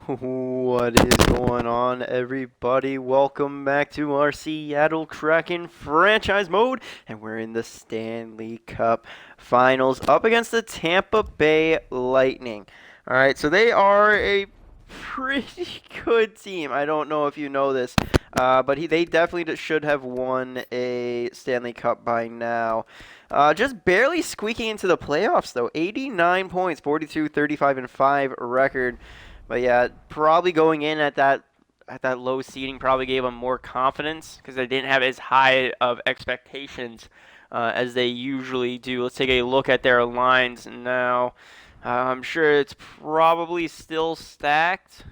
What is going on, everybody? Welcome back to our Seattle Kraken franchise mode, and we're in the Stanley Cup Finals up against the Tampa Bay Lightning. All right, so they are a pretty good team. I don't know if you know this, but they definitely should have won a Stanley Cup by now. Just barely squeaking into the playoffs, though. 89 points, 42, 35, and 5 record. But yeah, probably going in at that low seeding probably gave them more confidence because they didn't have as high of expectations as they usually do. Let's take a look at their lines now. I'm sure it's probably still stacked.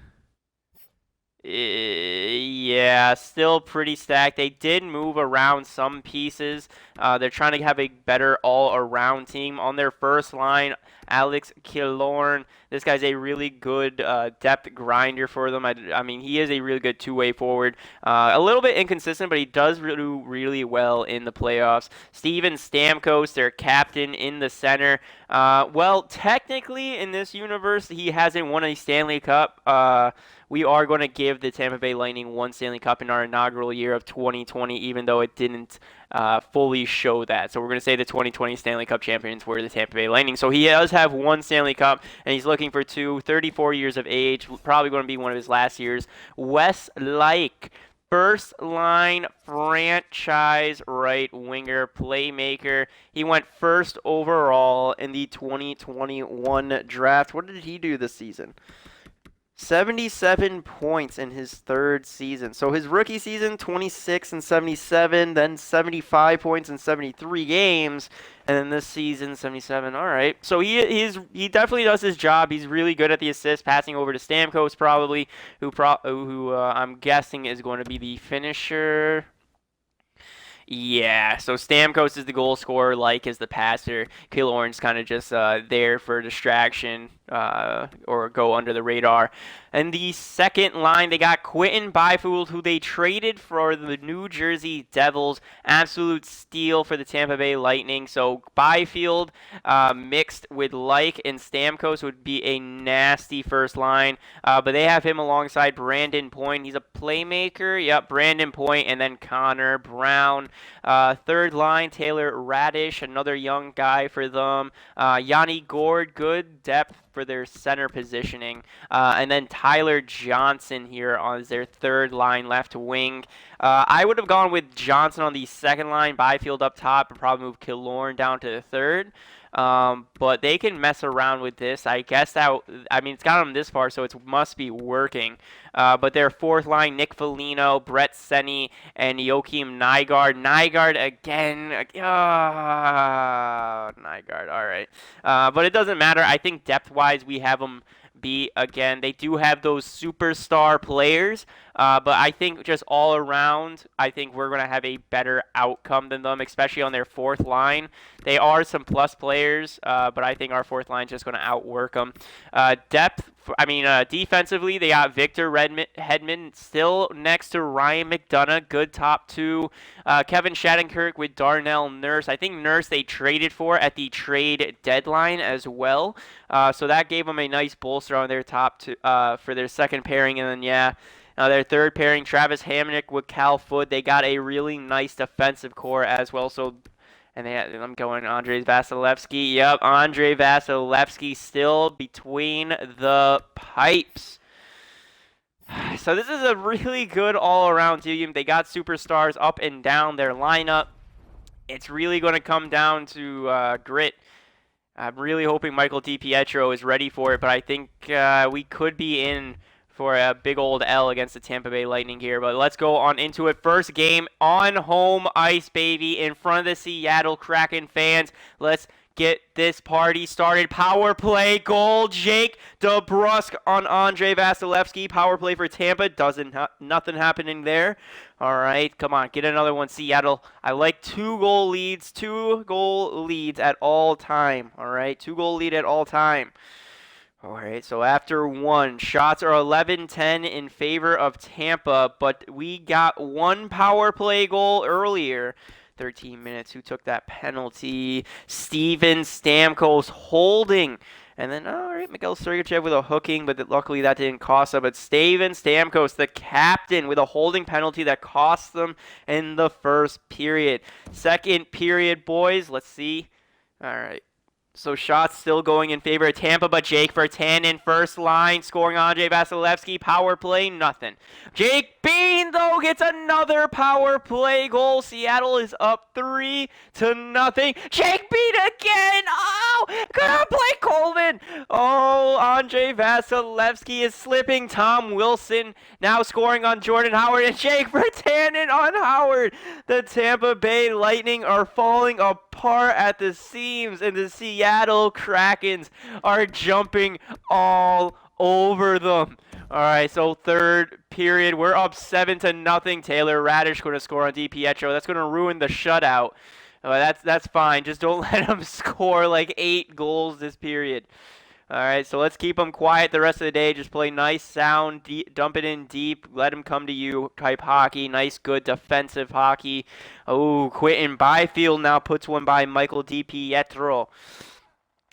Yeah, still pretty stacked. They did move around some pieces. They're trying to have a better all-around team. On their first line, Alex Killorn. This guy's a really good depth grinder for them. I mean, he is a really good two-way forward. A little bit inconsistent, but he does do really well in the playoffs. Steven Stamkos, their captain in the center. Well, technically, in this universe, he hasn't won a Stanley Cup. We are going to give the Tampa Bay Lightning one Stanley Cup in our inaugural year of 2020, even though it didn't fully show that. So we're going to say the 2020 Stanley Cup champions were the Tampa Bay Lightning. So he does have one Stanley Cup, and he's looking for two. 34 years of age, probably going to be one of his last years. Wes Like. First line franchise right winger playmaker. He went first overall in the 2021 draft. What did he do this season? 77 points in his third season. So his rookie season, 26 and 77, then 75 points in 73 games, and then this season, 77. All right. So he definitely does his job. He's really good at the assist, passing over to Stamkos probably, who I'm guessing is going to be the finisher. Yeah, so Stamkos is the goal scorer, like is the passer. Killorn's kind of just there for distraction or go under the radar. And the second line, they got Quinton Byfield, who they traded for the New Jersey Devils. Absolute steal for the Tampa Bay Lightning. So Byfield mixed with Like and Stamkos would be a nasty first line. But they have him alongside Brandon Point. He's a playmaker. Yep, Brandon Point, and then Connor Brown. Third line, Taylor Radish, another young guy for them. Yanni Gord, good depth for their center positioning. And then Tyler Johnson here on their third line left wing. I would have gone with Johnson on the second line, Byfield up top, and probably move Killorn down to the third. But they can mess around with this. I guess I mean, it's got them this far, so it must be working. But their fourth line, Nick Foligno, Brett Seney, and Joakim Nygard. Nygard again. Nygard, all right. But it doesn't matter. I think depth-wise, we have them beat again. They do have those superstar players, but I think just all around, I think we're going to have a better outcome than them, especially on their fourth line. They are some plus players, but I think our fourth line is just going to outwork them. Defensively, they got Victor Hedman still next to Ryan McDonough, good top two. Kevin Shattenkirk with Darnell Nurse. I think Nurse they traded for at the trade deadline as well. So that gave them a nice bolster on their top two for their second pairing. And then, their third pairing, Travis Hamonic with Cal Foot. They got a really nice defensive core as well. I'm going Andrei Vasilevsky. Yep, Andrei Vasilevsky still between the pipes. So this is a really good all-around team. They got superstars up and down their lineup. It's really going to come down to grit. I'm really hoping Michael DiPietro is ready for it, but I think we could be in for a big old L against the Tampa Bay Lightning here. But let's go on into it. First game on home ice, baby, in front of the Seattle Kraken fans. Let's get this party started. Power play goal, Jake DeBrusk on Andrei Vasilevsky. Power play for Tampa. Nothing happening there. All right, come on, get another one, Seattle. I like two goal leads at all time. All right, 2-goal lead at all time. All right, so after one, shots are 11-10 in favor of Tampa, but we got one power play goal earlier. 13 minutes. Who took that penalty? Steven Stamkos holding And then, all right, Mikhail Sergachev with a hooking, but luckily that didn't cost him. But Steven Stamkos, the captain, with a holding penalty that cost them in the first period. Second period, boys, let's see. All right. So shots still going in favor of Tampa, but Jake Virtanen, first line, scoring Andrei Vasilevsky. Power play, nothing. Jake Bean, though, gets another power play goal. Seattle is up 3-0. Jake Bean again! Oh, gonna play Coleman! Oh, Andrei Vasilevsky is slipping. Tom Wilson now scoring on Jordan Howard, and Jake Virtanen on Howard. The Tampa Bay Lightning are falling apart at the seams, and the Seattle Krakens are jumping all over them. All right, so third period, we're up 7-0. Taylor Radish going to score on DiPietro. That's going to ruin the shutout. That's fine. Just don't let him score like 8 goals this period. All right, so let's keep him quiet the rest of the day. Just play nice, sound, dump it in deep, let him come to you type hockey. Nice, good defensive hockey. Oh, Quentin Byfield now puts one by Michael DiPietro.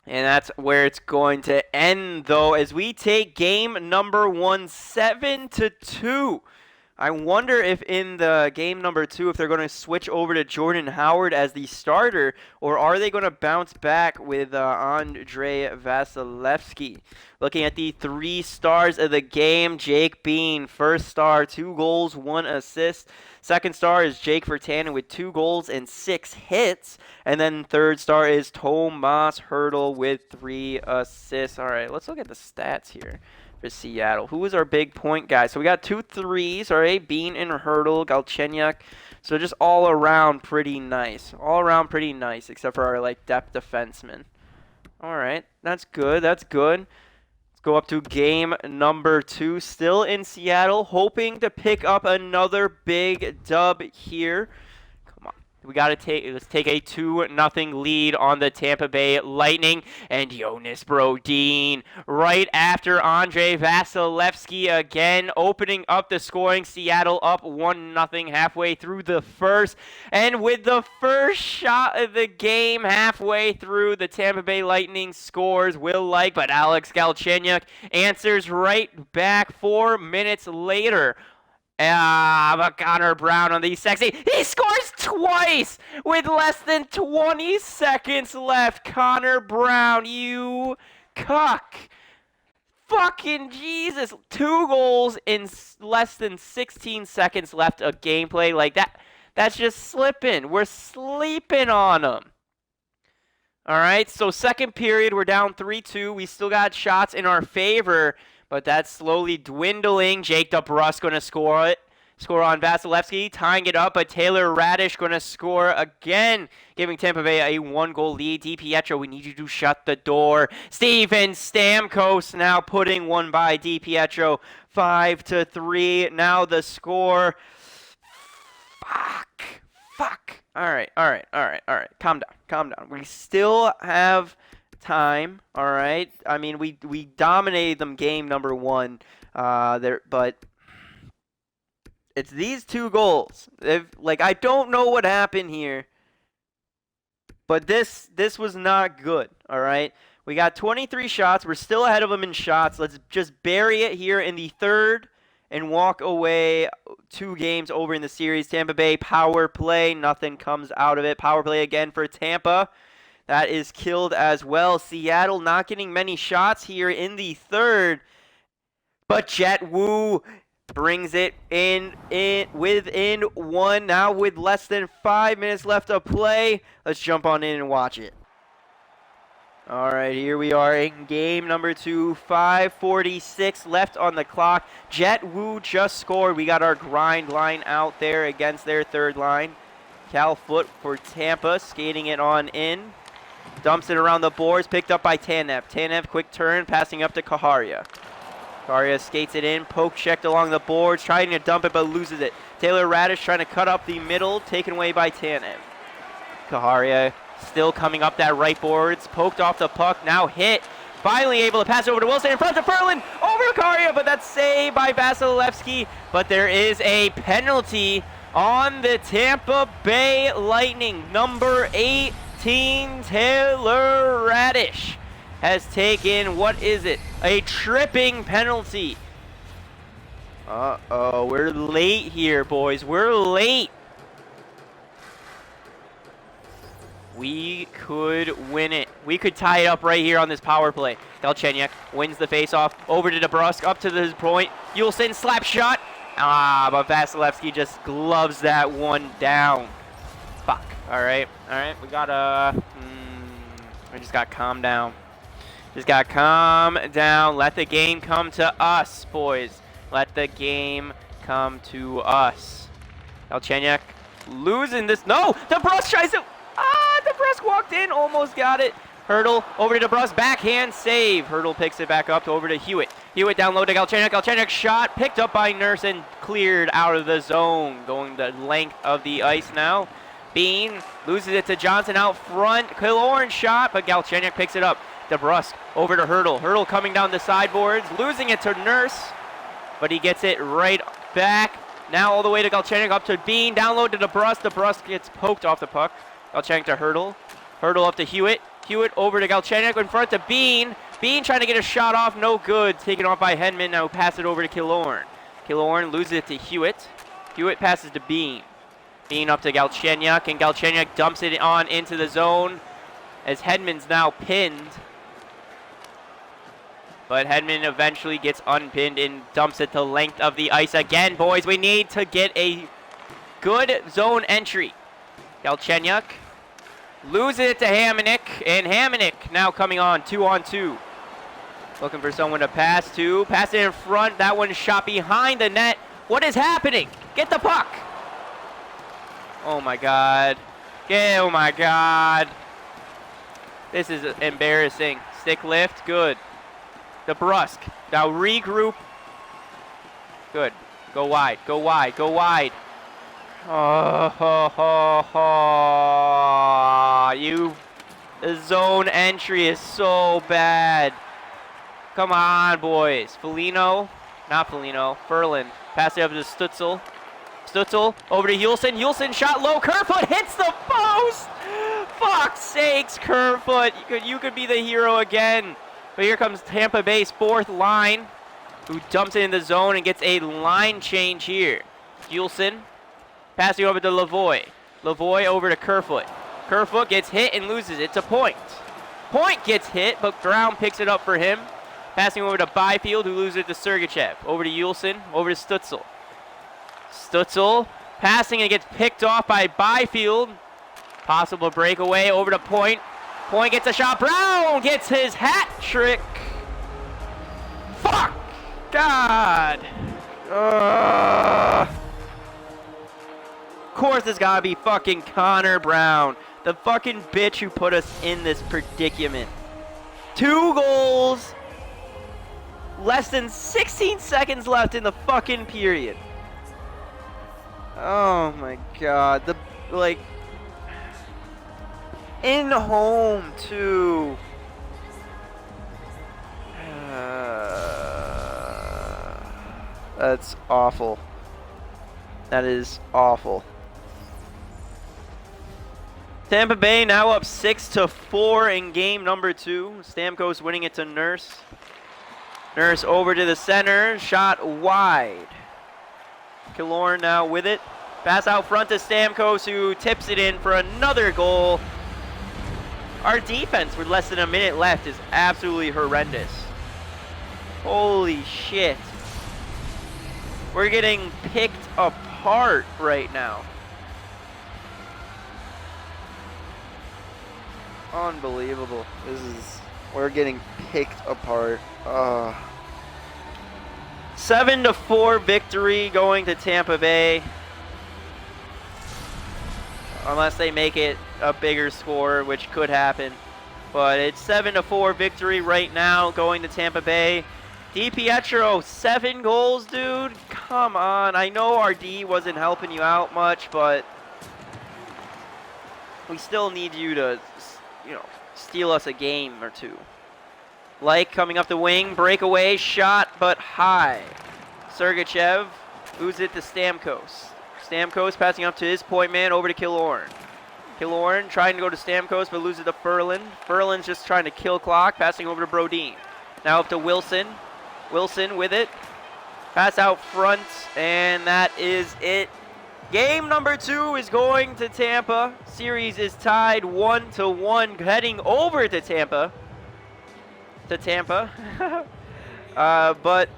And that's where it's going to end, though, as we take game number 1, 7-2. I wonder if in the game number 2, if they're going to switch over to Jordan Howard as the starter, or are they going to bounce back with Andrei Vasilevsky? Looking at the 3 stars of the game, Jake Bean, first star, 2 goals, 1 assist. Second star is Jake Virtanen with 2 goals and 6 hits. And then third star is Tomas Hertl with 3 assists. All right, let's look at the stats here for Seattle. Who is our big point guy? So we got 2 threes, all right, Bean and Hertl, Galchenyuk. So just all around pretty nice. All around pretty nice, except for our like depth defensemen. All right, that's good. That's good. Let's go up to game number 2, still in Seattle, hoping to pick up another big dub here. Come on. Let's take a 2-0 lead on the Tampa Bay Lightning, and Jonas Brodin right after Andrei Vasilevsky again, opening up the scoring. Seattle up 1-0 halfway through the first, and with the first shot of the game halfway through, the Tampa Bay Lightning scores but Alex Galchenyuk answers right back 4 minutes later. But Connor Brown on the sexy. He scores twice with less than 20 seconds left. Connor Brown, you cuck. Fucking Jesus. 2 goals in less than 16 seconds left of gameplay. Like that. That's just slipping. We're sleeping on them. All right, so second period, we're down 3-2. We still got shots in our favor, but that's slowly dwindling. Jake DeBrusk going to score on Vasilevsky, tying it up, but Taylor Radish going to score again, giving Tampa Bay a 1-goal lead. DiPietro, we need you to shut the door. Steven Stamkos now putting one by DiPietro, 5-3. Now the score. Fuck. All right. Calm down. We still have time, all right? I mean, we dominated them game number 1 there, but it's these 2 goals. I don't know what happened here, but this was not good, all right? We got 23 shots. We're still ahead of them in shots. Let's just bury it here in the third and walk away 2 games over in the series. Tampa Bay power play. Nothing comes out of it. Power play again for Tampa. That is killed as well. Seattle not getting many shots here in the third. But Jet Wu brings it in within 1. Now with less than 5 minutes left to play. Let's jump on in and watch it. All right, here we are in game number 2, 5:46 left on the clock. Jet Wu just scored. We got our grind line out there against their third line. Cal Foot for Tampa, skating it on in. Dumps it around the boards, picked up by Tanev. Tanev, quick turn, passing up to Kaharia. Kaharia skates it in, poke checked along the boards, trying to dump it but loses it. Taylor Radish trying to cut up the middle, taken away by Tanev. Kaharia still coming up that right boards, poked off the puck, now hit. Finally able to pass over to Wilson in front of Ferland, over to Kaharia, but that's saved by Vasilevsky. But there is a penalty on the Tampa Bay Lightning. Number 18, Taylor Radish has taken, what is it? A tripping penalty. Uh-oh, we're late here, boys. We're late. We could win it. We could tie it up right here on this power play. Galchenyuk wins the faceoff. Over to DeBrusk, up to his point. Yulson, slap shot. But Vasilevsky just gloves that one down. Fuck. All right. We gotta... we just gotta calm down. Just gotta calm down. Let the game come to us, boys. Let the game come to us. Galchenyuk losing this. No! DeBrusk tries to... DeBrusk walked in, almost got it. Hurdle over to DeBrusk, backhand save. Hurdle picks it back up over to Hewitt. Hewitt down low to Galchenyuk. Galchenyuk shot, picked up by Nurse and cleared out of the zone. Going the length of the ice now. Bean loses it to Johnson out front. Killorn shot, but Galchenyuk picks it up. DeBrusk over to Hurdle. Hurdle coming down the sideboards, losing it to Nurse, but he gets it right back. Now all the way to Galchenyuk, up to Bean, down low to DeBrusk. DeBrusk gets poked off the puck. Galchenyuk to Hurdle. Hurdle up to Hewitt. Hewitt over to Galchenyuk in front to Bean. Bean trying to get a shot off, no good. Taken off by Hedman, now pass it over to Killorn. Killorn loses it to Hewitt. Hewitt passes to Bean. Bean up to Galchenyuk, and Galchenyuk dumps it on into the zone as Hedman's now pinned. But Hedman eventually gets unpinned and dumps it the length of the ice again. Boys, we need to get a good zone entry. Galchenyuk loses it to Hamonic, and Hamonic now coming on 2-on-2. Looking for someone to pass to. Pass it in front. That one shot behind the net. What is happening? Get the puck. Oh my God. Oh my God. This is embarrassing. Stick lift. Good. DeBrusk. Now regroup. Good. Go wide. Go wide. Go wide. The zone entry is so bad. Come on, boys. Foligno. Not Foligno. Ferland. Pass it up to Stutzel. Stutzel over to Yulson. Yulson shot low. Kerfoot hits the post. Fuck's sakes, Kerfoot. You could be the hero again. But here comes Tampa Bay's fourth line, who dumps it in the zone and gets a line change here. Yulson passing over to Lavoie. Lavoie over to Kerfoot. Kerfoot gets hit and loses it to Point. Point gets hit, but Brown picks it up for him. Passing over to Byfield, who loses it to Sergachev. Over to Yulson, over to Stutzel. Stutzel passing and gets picked off by Byfield. Possible breakaway over to Point. Point gets a shot. Brown gets his hat trick. Fuck! God! Of course it's gotta be fucking Connor Brown. The fucking bitch who put us in this predicament. 2 goals. Less than 16 seconds left in the fucking period. Oh my God. In home, too. That's awful. That is awful. Tampa Bay now up 6-4 in game number 2. Stamkos winning it to Nurse. Nurse over to the center. Shot wide. Killorn now with it. Pass out front to Stamkos, who tips it in for another goal. Our defense with less than a minute left is absolutely horrendous. Holy shit. We're getting picked apart right now. Unbelievable. We're getting picked apart. 7-4 victory going to Tampa Bay. Unless they make it a bigger score, which could happen. But it's 7-4 victory right now going to Tampa Bay. DiPietro, 7 goals, dude. Come on. I know our D wasn't helping you out much, but we still need you to, steal us a game or two. Like coming up the wing, breakaway, shot, but high. Sergachev moves it to Stamkos. Stamkos passing up to his point man over to Killorn. Killorn trying to go to Stamkos, but loses to Ferland. Ferland's just trying to kill clock, passing over to Brodin. Now up to Wilson. Wilson with it. Pass out front, and that is it. Game number 2 is going to Tampa. Series is tied 1-1, heading over to Tampa. But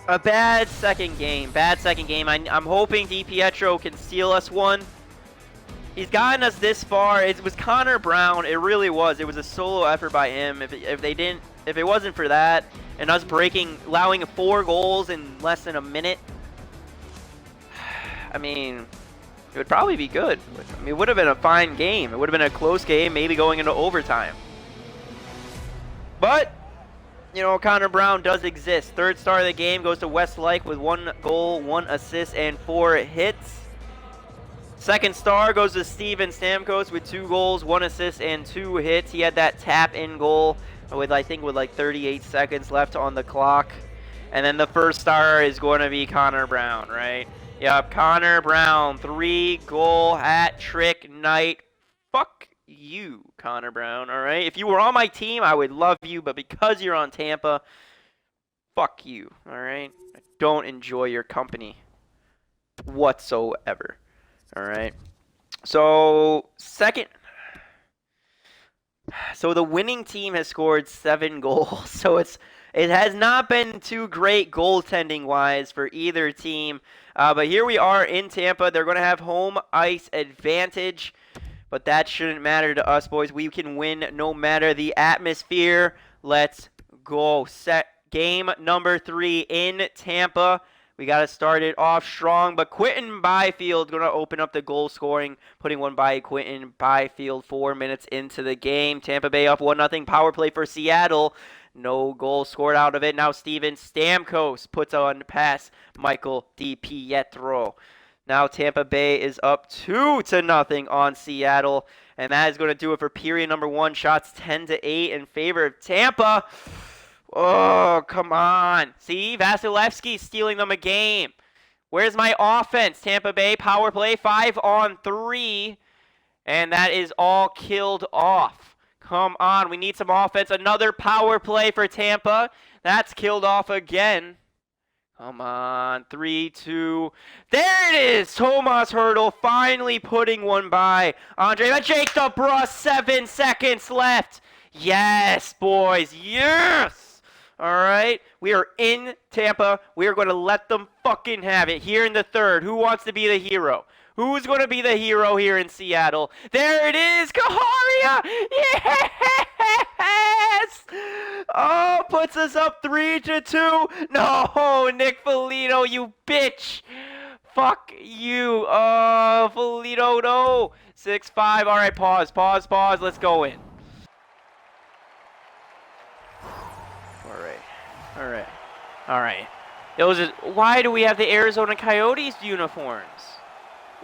a bad second game. I'm hoping DiPietro can steal us one. He's gotten us this far. It was Connor Brown. It really was. It was a solo effort by him. If it wasn't for that and us allowing 4 goals in less than a minute, I mean, it would probably be good. I mean, it would have been a fine game. It would have been a close game, maybe going into overtime. But, you know, Connor Brown does exist. 3rd star of the game goes to Westlake with 1 goal, 1 assist, and 4 hits. 2nd star goes to Steven Stamkos with 2 goals, 1 assist, and 2 hits. He had that tap-in goal with, I think, with like 38 seconds left on the clock. And then the 1st star is going to be Connor Brown, right? Yep, Connor Brown, 3-goal hat trick night. Fuck you, Connor Brown, all right? If you were on my team, I would love you, but because you're on Tampa, fuck you, all right? I don't enjoy your company whatsoever, all right? So, the winning team has scored 7 goals, so it has not been too great goaltending-wise for either team. But here we are in Tampa. They're going to have home ice advantage, but that shouldn't matter to us, boys. We can win no matter the atmosphere. Let's go. Set game number 3 in Tampa. We got to start it off strong, but Quinton Byfield going to open up the goal scoring, putting one by Quinton Byfield 4 minutes into the game. Tampa Bay up 1-0. Power play for Seattle. No goal scored out of it. Now Steven Stamkos puts on pass Michael DiPietro. Now Tampa Bay is up 2-0 on Seattle. And that is going to do it for period number 1. Shots 10-8 in favor of Tampa. Oh, come on. See, Vasilevsky stealing them a game. Where's my offense? Tampa Bay power play 5-on-3. And that is all killed off. Come on, we need some offense. Another power play for Tampa. That's killed off again. Come on, 3-2. There it is! Tomas Hertl finally putting one by Andre Jake DeBrusk. 7 seconds left. Yes, boys, yes! All right, we are in Tampa. We are going to let them fucking have it here in the 3rd. Who wants to be the hero? Who's going to be the hero here in Seattle? There it is, Kaharia! Yes! Oh, puts us up 3-2. No, Nick Foligno, you bitch. Fuck you. Oh, Foligno, no. 6-5. All right, pause. Let's go in. All right. Why do we have the Arizona Coyotes uniforms?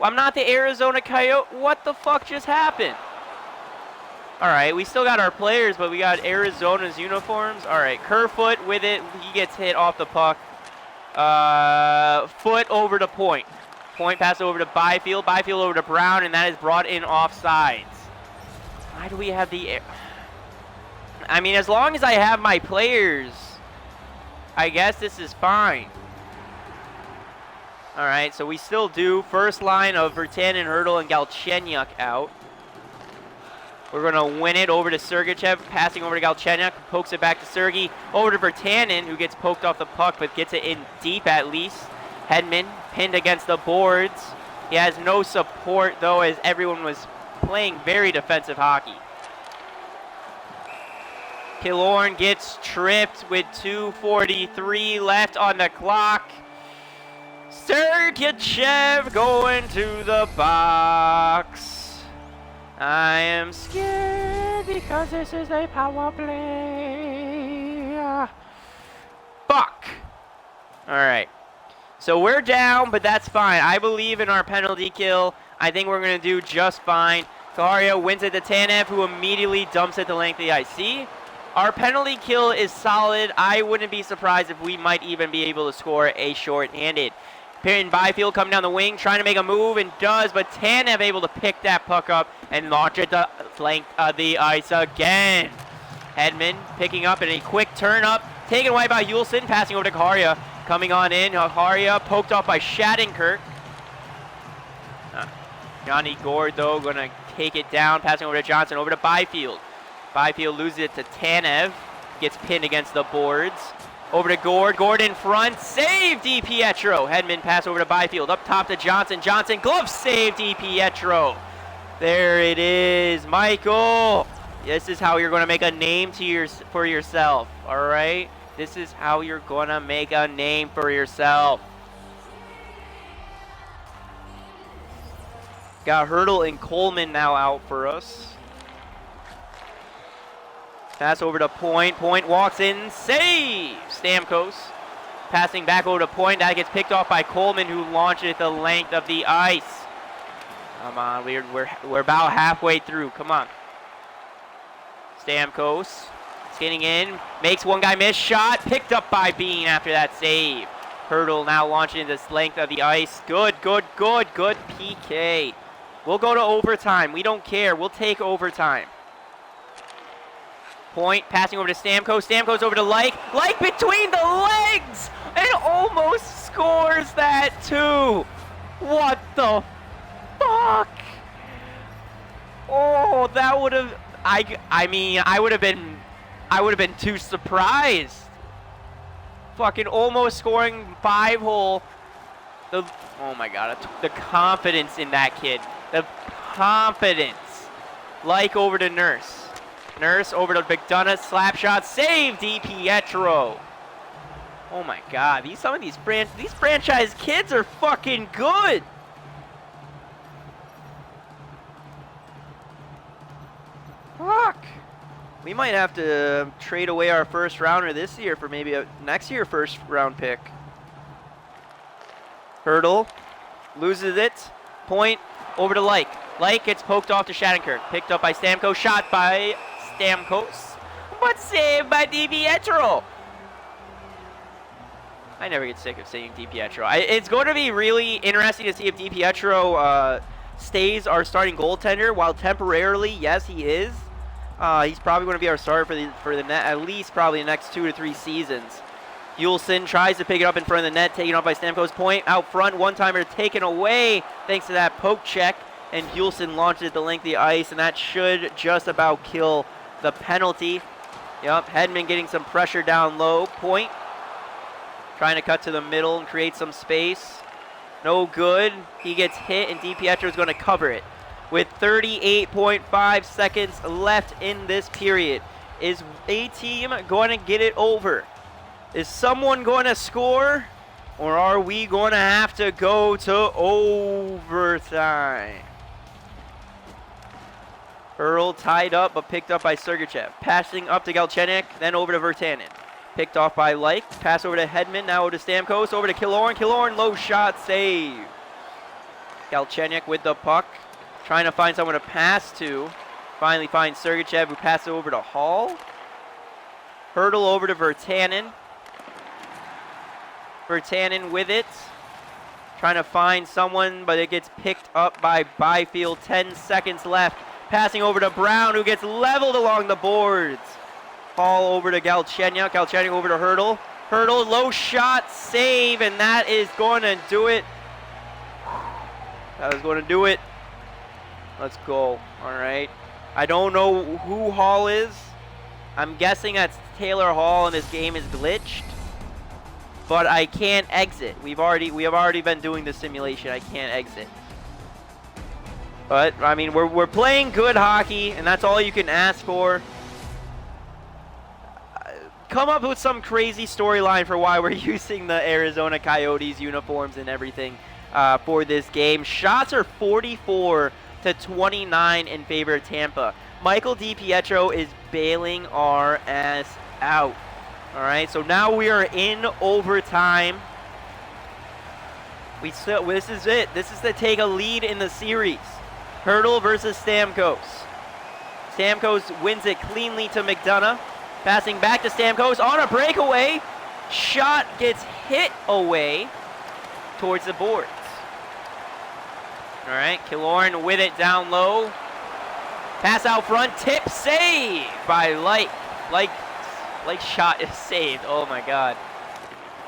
I'm not the Arizona Coyote. What the fuck just happened? All right, we still got our players, but we got Arizona's uniforms. All right, Kerfoot with it. He gets hit off the puck. Foot over to Point. Point pass over to Byfield. Byfield over to Brown, and that is brought in offsides. Why do we have the... I mean, as long as I have my players, I guess this is fine. All right, so we still do. First line of Virtanen, Hertl, and Galchenyuk out. We're going to win it over to Sergachev, passing over to Galchenyuk, pokes it back to Sergey, over to Virtanen, who gets poked off the puck, but gets it in deep at least. Hedman pinned against the boards. He has no support, though, as everyone was playing very defensive hockey. Killorn gets tripped with 2:43 left on the clock. Sergachev going to the box. I am scared because this is a power play. Fuck. All right. So we're down, but that's fine. I believe in our penalty kill. I think we're going to do just fine. Kaharia wins it to Tanev, who immediately dumps it the length of the ice. See? Our penalty kill is solid. I wouldn't be surprised if we might even be able to score a short-handed. Perrin Byfield coming down the wing, trying to make a move, and does, but Tanev able to pick that puck up and launch it to length of the ice again. Hedman picking up in a quick turn up, taken away by Yulson, passing over to Haria. Coming on in, Haria poked off by Shattenkirk. Johnny Gord, though, going to take it down, passing over to Johnson, over to Byfield. Byfield loses it to Tanev, gets pinned against the boards. Over to Gord, Gord in front, save DiPietro. Hedman pass over to Byfield, up top to Johnson. Johnson, glove save DiPietro. There it is, Michael. This is how you're going to make a name for yourself, all right? This is how you're going to make a name for yourself. Got Hurdle and Coleman now out for us. Pass over to Point. Point walks in, save! Stamkos passing back over to Point. That gets picked off by Coleman, who launched it the length of the ice. Come on, we're about halfway through. Come on. Stamkos skating in, makes one guy miss, shot, picked up by Bean after that save. Hurdle now launching this length of the ice. Good PK. We'll go to overtime. We don't care. We'll take overtime. Point passing over to Stamkos. Stamkos over to Like. Like between the legs and almost scores that too. What the fuck? Oh, that would have. I mean, I would have been too surprised. Fucking almost scoring 5-hole. Oh my god, the confidence in that kid. The confidence. Like over to Nurse. Nurse over to McDonough, slap shot, save DiPietro. Oh my god, these franchise kids are fucking good. Fuck. We might have to trade away our first rounder this year for maybe a next year first round pick. Hurdle loses it. Point over to Like. Like gets poked off to Shattenkirk. Picked up by Stamkos. Shot by Stamkos. But saved by DiPietro. I never get sick of saying DiPietro. It's going to be really interesting to see if DiPietro stays our starting goaltender. While temporarily, yes, he is. He's probably going to be our starter for the at least probably the next 2 to 3 seasons. Yulson tries to pick it up in front of the net, taken off by Stamkos. Point out front, one-timer taken away thanks to that poke check, and Yulson launches the length of the ice, and that should just about kill the penalty. Yep, Hedman getting some pressure down low. Point trying to cut to the middle and create some space. No good. He gets hit, and DiPietro is going to cover it. With 38.5 seconds left in this period, is a team going to get it over? Is someone going to score, or are we going to have to go to overtime? Earl tied up, but picked up by Sergachev. Passing up to Galchenyuk, then over to Virtanen. Picked off by Like. Pass over to Hedman, now over to Stamkos, over to Killorn. Killorn, low shot, save. Galchenyuk with the puck, trying to find someone to pass to. Finally finds Sergachev, who passes over to Hall. Hurdle over to Virtanen. Virtanen with it. Trying to find someone, but it gets picked up by Byfield. 10 seconds left. Passing over to Brown, who gets leveled along the boards. Hall over to Galchenyuk. Galchenyuk over to Hurdle. Hurdle, low shot, save, and that is going to do it. That is going to do it. Let's go. All right. I don't know who Hall is. I'm guessing that's Taylor Hall, and his game is glitched. But I can't exit. We have already been doing the simulation. I can't exit. But I mean, we're playing good hockey, and that's all you can ask for. Come up with some crazy storyline for why we're using the Arizona Coyotes uniforms and everything for this game. Shots are 44-29 in favor of Tampa. Michael DiPietro is bailing our ass out. All right, so now we are in overtime. This is it. This is to take a lead in the series. Hurdle versus Stamkos. Stamkos wins it cleanly to McDonough. Passing back to Stamkos on a breakaway. Shot gets hit away. towards the boards. All right, Killorn with it down low. Pass out front, tip, save by Light shot is saved. Oh my God.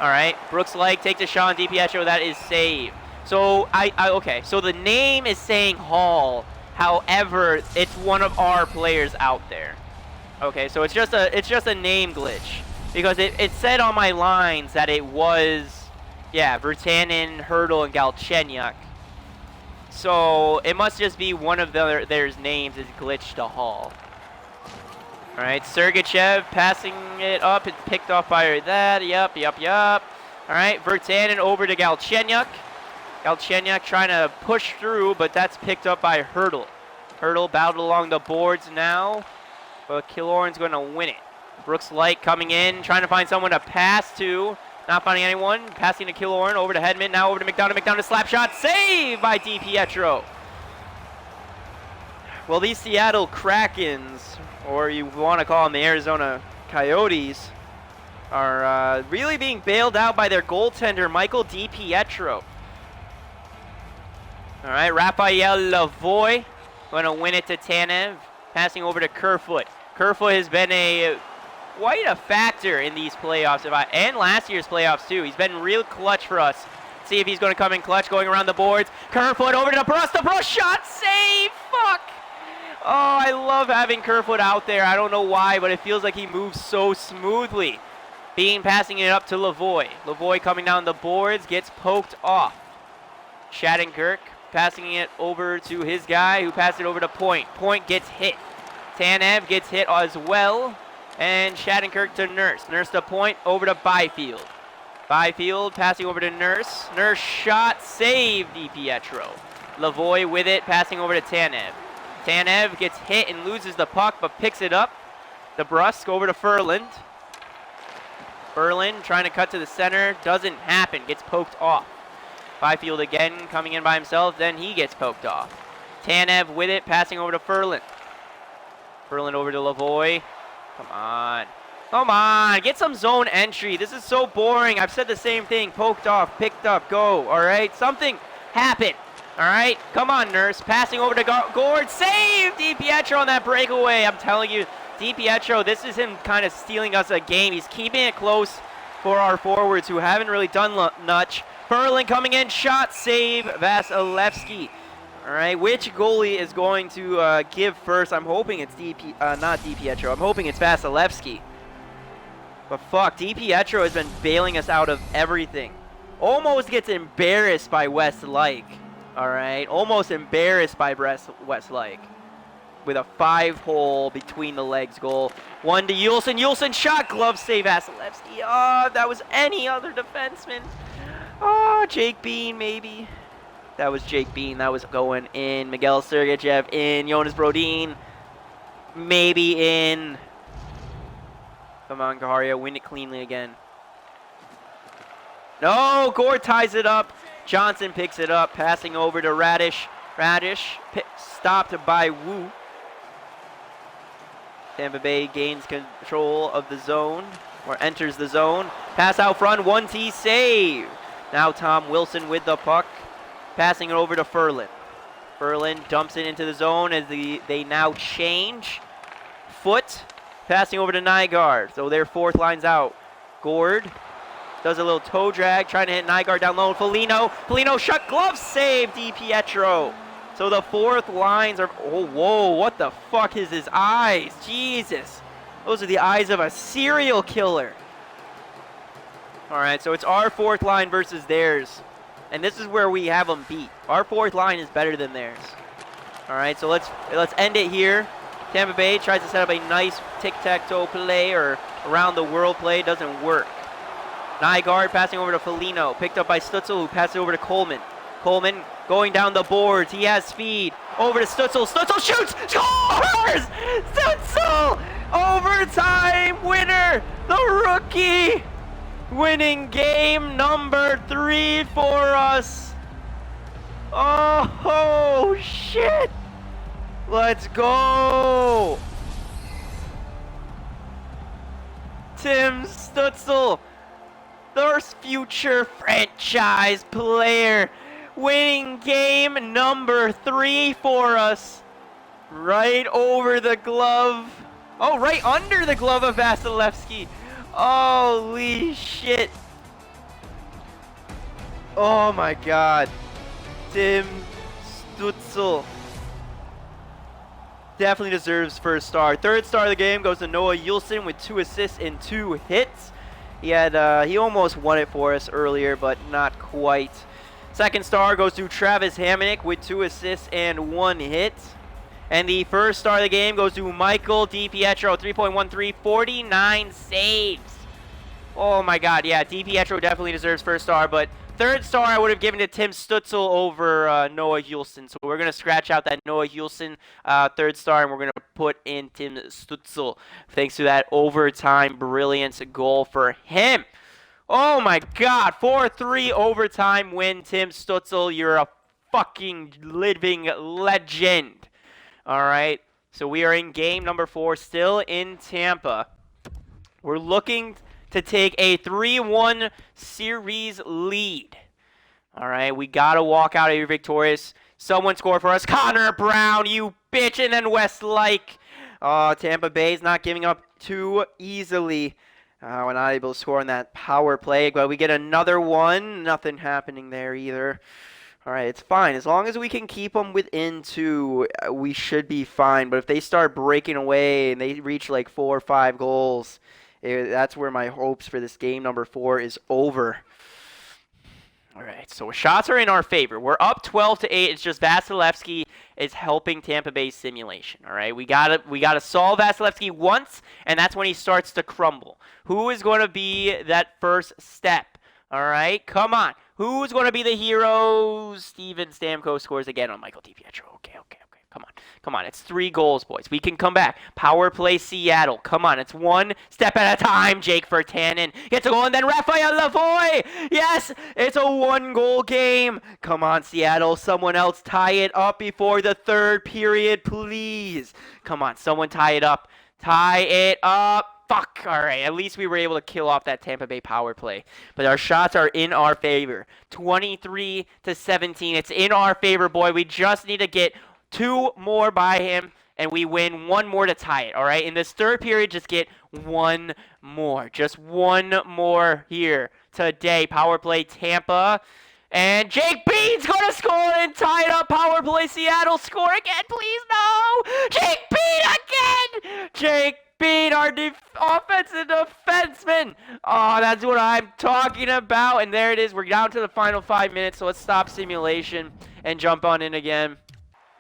All right, Brooks Light takes a shot on DiPietro. That is saved. So okay. So the name is saying Hall. However, it's one of our players out there. Okay, so it's just a name glitch because it said on my lines that it was, yeah, Virtanen, Hurdle, and Galchenyuk. So it must just be one of their names is glitched to Hall. All right, Sergachev passing it up. It's picked off by that. Yup. All right, Virtanen over to Galchenyuk. Galchenyuk trying to push through, but that's picked up by Hurdle. Hurdle battled along the boards now, but Killorn's going to win it. Brooks Light coming in, trying to find someone to pass to. Not finding anyone. Passing to Killorn, over to Hedman, now over to McDonough. McDonough slap shot, save by DiPietro. Well, these Seattle Krakens, or you want to call them the Arizona Coyotes, are really being bailed out by their goaltender, Michael DiPietro. All right, Raphael Lavoie going to win it to Tanev. Passing over to Kerfoot. Kerfoot has been quite a factor in these playoffs, and last year's playoffs too. He's been real clutch for us. See if he's going to come in clutch, going around the boards. Kerfoot over to DeBrusk. DeBrusk shot, save! Fuck! Oh, I love having Kerfoot out there. I don't know why, but it feels like he moves so smoothly. Bean passing it up to Lavoie. Lavoie coming down the boards, gets poked off. Shattenkirk passing it over to his guy, who passed it over to Point. Point gets hit. Tanev gets hit as well. And Shattenkirk to Nurse. Nurse to Point, over to Byfield. Byfield passing over to Nurse. Nurse shot, save DiPietro. Lavoie with it, passing over to Tanev. Tanev gets hit and loses the puck, but picks it up. DeBrusk over to Furland. Furland trying to cut to the center. Doesn't happen, gets poked off. Byfield again coming in by himself, then he gets poked off. Tanev with it, passing over to Furland. Furland over to Lavoie. Come on. Come on. Get some zone entry. This is so boring. I've said the same thing. Poked off, picked up, go. All right? Something happened. All right? Come on, Nurse. Passing over to Gord. Save DiPietro on that breakaway. I'm telling you, DiPietro, this is him kind of stealing us a game. He's keeping it close for our forwards who haven't really done much. Furlan coming in. Shot, save, Vasilevsky. All right, which goalie is going to give first? I'm hoping it's not DiPietro. I'm hoping it's Vasilevsky. But fuck, DiPietro has been bailing us out of everything. Almost gets embarrassed by Westlake. All right, almost embarrassed by Westlake. With a 5-hole between the legs goal. One to Yulson. Yulson shot, glove save, Vasilevsky. Oh, if that was any other defenseman. Oh, Jake Bean maybe. That was Jake Bean. That was going in. Miguel Sergachev in. Jonas Brodin. Maybe in. Come on, Gaharia. Win it cleanly again. No, Gore ties it up. Johnson picks it up. Passing over to Radish. Radish stopped by Wu. Tampa Bay gains control of the zone. Or enters the zone. Pass out front. 1T save. Now Tom Wilson with the puck. Passing it over to Furlan. Furlan dumps it into the zone as they now change. Foot passing over to Nygaard. So their fourth line's out. Gord does a little toe drag, trying to hit Nygaard down low. Foligno shut, glove save, DiPietro. So the fourth lines are, oh, whoa, what the fuck is his eyes? Jesus. Those are the eyes of a serial killer. All right, so it's our fourth line versus theirs. And this is where we have them beat. Our fourth line is better than theirs. All right, so let's end it here. Tampa Bay tries to set up a nice tic-tac-toe play or around-the-world play. Doesn't work. Nygaard passing over to Foligno. Picked up by Stutzel, who passes over to Coleman. Coleman going down the boards. He has speed. Over to Stutzel. Stutzel shoots! Scores! Stutzel! Overtime winner! The rookie! Winning game number 3 for us. Oh, shit. Let's go. Tim Stutzel the future franchise player, winning game number 3 for us. Right over the glove. Oh, right under the glove of Vasilevsky. Holy shit. Oh my god. Tim Stützle definitely deserves first star. Third star of the game goes to Noah Juulsen with 2 assists and 2 hits. He almost won it for us earlier, but not quite. Second star goes to Travis Hamonic with 2 assists and 1 hit. And the first star of the game goes to Michael DiPietro, 3.13, 49 saves. Oh my god, yeah, DiPietro definitely deserves first star, but third star I would have given to Tim Stützle over Noah Juulsen. So we're going to scratch out that Noah Juulsen third star, and we're going to put in Tim Stützle, thanks to that overtime brilliance goal for him. Oh my god, 4-3 overtime win, Tim Stützle. You're a fucking living legend. All right, so we are in game number 4, still in Tampa. We're looking to take a 3-1 series lead. All right, we got to walk out of here victorious. Someone score for us. Connor Brown, you bitch, and then Westlake. Tampa Bay's not giving up too easily. We're not able to score on that power play, but we get another one. Nothing happening there either. All right, it's fine. As long as we can keep them within 2, we should be fine. But if they start breaking away and they reach like 4 or 5 goals, that's where my hopes for this game number 4 is over. All right, so shots are in our favor. We're up 12-8. It's just Vasilevsky is helping Tampa Bay's simulation. All right, we gotta solve Vasilevsky once, and that's when he starts to crumble. Who is going to be that first step? All right, come on. Who's going to be the hero? Steven Stamkos scores again on Michael DiPietro. Okay. Come on. It's 3 goals, boys. We can come back. Power play Seattle. Come on. It's 1 step at a time. Jake Virtanen gets a goal, and then Raphael Lavoie. Yes, it's a 1-goal game. Come on, Seattle. Someone else tie it up before the 3rd period, please. Come on, someone tie it up. Tie it up. Fuck. All right. At least we were able to kill off that Tampa Bay power play. But our shots are in our favor. 23-17. It's in our favor, boy. We just need to get 2 more by him, and we win 1 more to tie it. All right. In this 3rd period, just get 1 more. Just 1 more here today. Power play Tampa. And Jake Bean's going to score and tie it up. Power play Seattle. Score again, please. No. Jake Bean again. Jake Bean, our offensive defenseman. Oh, that's what I'm talking about. And there it is. We're down to the final 5 minutes, so let's stop simulation and jump on in again.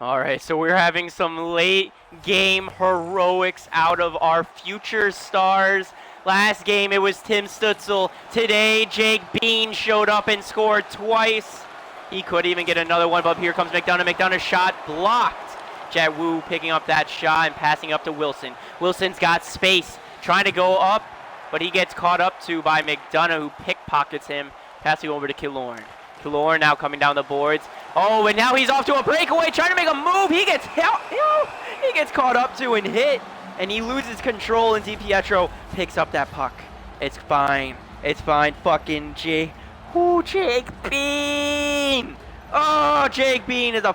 All right, so we're having some late game heroics out of our future stars. Last game, it was Tim Stützle. Today, Jake Bean showed up and scored twice. He could even get another one, but here comes McDonough. McDonough's shot blocked. Jet Wu picking up that shot and passing up to Wilson. Wilson's got space, trying to go up, but he gets caught up to by McDonough, who pickpockets him, passing over to Killorn. Killorn now coming down the boards. Oh, and now he's off to a breakaway, trying to make a move. He gets caught up to and hit, and he loses control, and DiPietro picks up that puck. It's fine. It's fine. Fucking Jake Bean. Oh, Jake Bean is a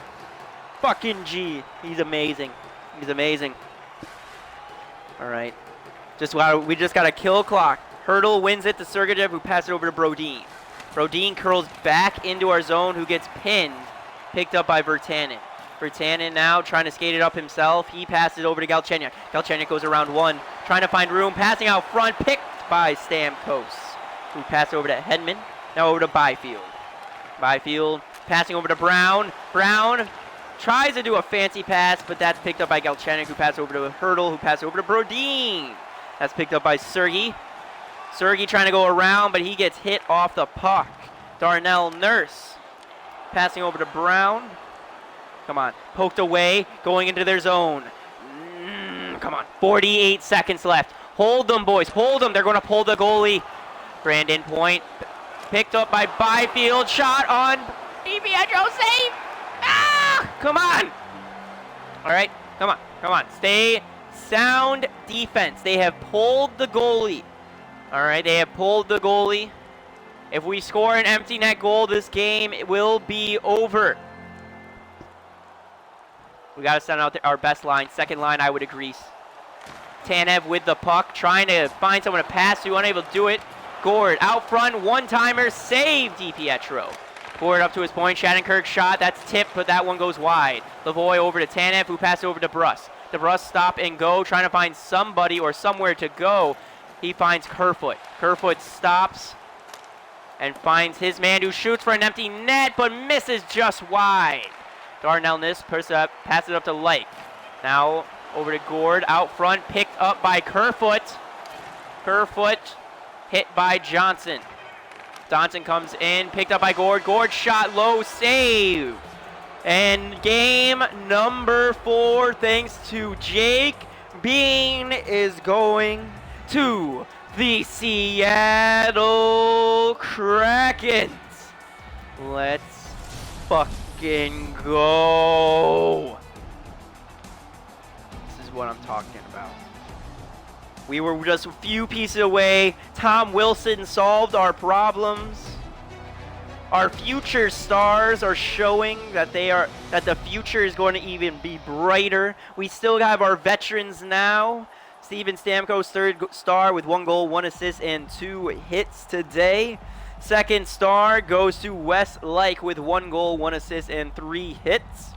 fucking G. He's amazing. He's amazing. All right. We just got to kill clock. Hurdle wins it to Sergachev, who passes it over to Brodin. Brodin curls back into our zone, who gets pinned, picked up by Virtanen. Virtanen now trying to skate it up himself. He passes it over to Galchenyuk. Galchenyuk goes around 1, trying to find room, passing out front, picked by Stamkos, who passed over to Hedman. Now over to Byfield. Byfield passing over to Brown. Brown tries to do a fancy pass, but that's picked up by Galchenyuk, who passes over to Hurdle, who passes over to Brodin. That's picked up by Sergei. Sergei trying to go around, but he gets hit off the puck. Darnell Nurse passing over to Brown. Come on. Poked away, going into their zone. Come on. 48 seconds left. Hold them, boys. Hold them. They're going to pull the goalie. Brandon Point picked up by Byfield. Shot on DiPietro. Save. Ah! Come on. All right. Come on. Come on. Stay sound defense. They have pulled the goalie. All right. They have pulled the goalie. If we score an empty net goal, this game will be over. We got to send out our best line. Second line, I would agree. Tanev with the puck, trying to find someone to pass to, unable to do it. Gord out front, one-timer, save DiPietro. Forward up to his point, Shattenkirk shot, that's tipped, but that one goes wide. Lavoie over to Tanev, who passed over to Brus. DeBrus stop and go, trying to find somebody or somewhere to go. He finds Kerfoot. Kerfoot stops and finds his man, who shoots for an empty net, but misses just wide. Darnell Niss passes it up to Light. Now over to Gord, out front, picked up by Kerfoot. Kerfoot hit by Johnson. Johnson comes in, picked up by Gord. Gord shot low, save. And game number 4, thanks to Jake Bean, is going to the Seattle Kraken. Let's fucking go. This is what I'm talking about. We were just a few pieces away. Tom Wilson solved our problems. Our future stars are showing that the future is going to even be brighter. We still have our veterans now. Steven Stamkos, third star with 1 goal, 1 assist, and 2 hits today. Second star goes to Wes Like with 1 goal, 1 assist, and 3 hits.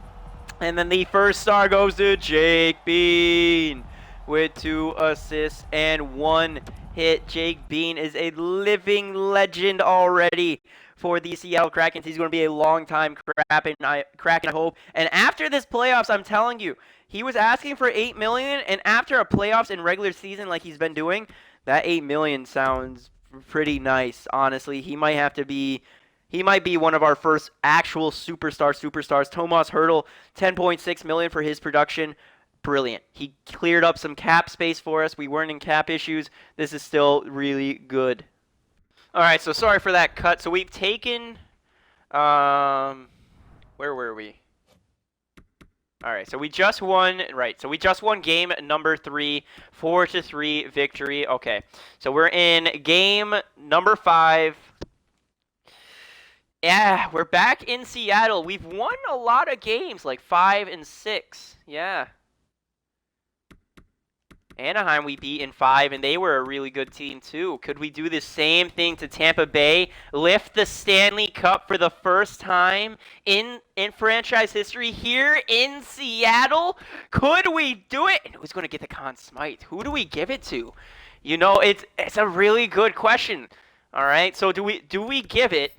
And then the first star goes to Jake Bean with 2 assists and 1 hit. Jake Bean is a living legend already for the Seattle Kraken. He's going to be a long-time Kraken, I hope. And after this playoffs, I'm telling you, he was asking for $8 million, and after a playoffs and regular season like he's been doing, that $8 million sounds pretty nice, honestly. He might be one of our first actual superstars. Tomas Hertl, $10.6 million for his production. Brilliant. He cleared up some cap space for us. We weren't in cap issues. This is still really good. All right, so sorry for that cut. So we've taken, where were we? All right, so we just won, game number 3, 4-3 victory. Okay, so we're in game number 5. Yeah, we're back in Seattle. We've won a lot of games, like 5 and 6. Yeah. Anaheim we beat in 5, and they were a really good team too. Could we do the same thing to Tampa Bay? Lift the Stanley Cup for the first time in franchise history here in Seattle? Could we do it? And who's going to get the Conn Smythe? Who do we give it to? You know, it's a really good question. All right, so do we give it?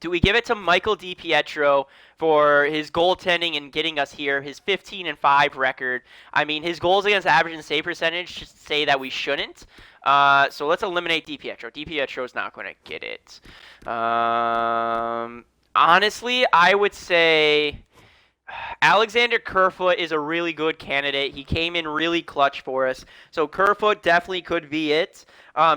Do we give it to Michael DiPietro for his goaltending and getting us here, his 15-5 record? I mean, his goals against average and save percentage say that we shouldn't. So let's eliminate DiPietro. DiPietro's not going to get it. Honestly, I would say Alexander Kerfoot is a really good candidate. He came in really clutch for us. So Kerfoot definitely could be it.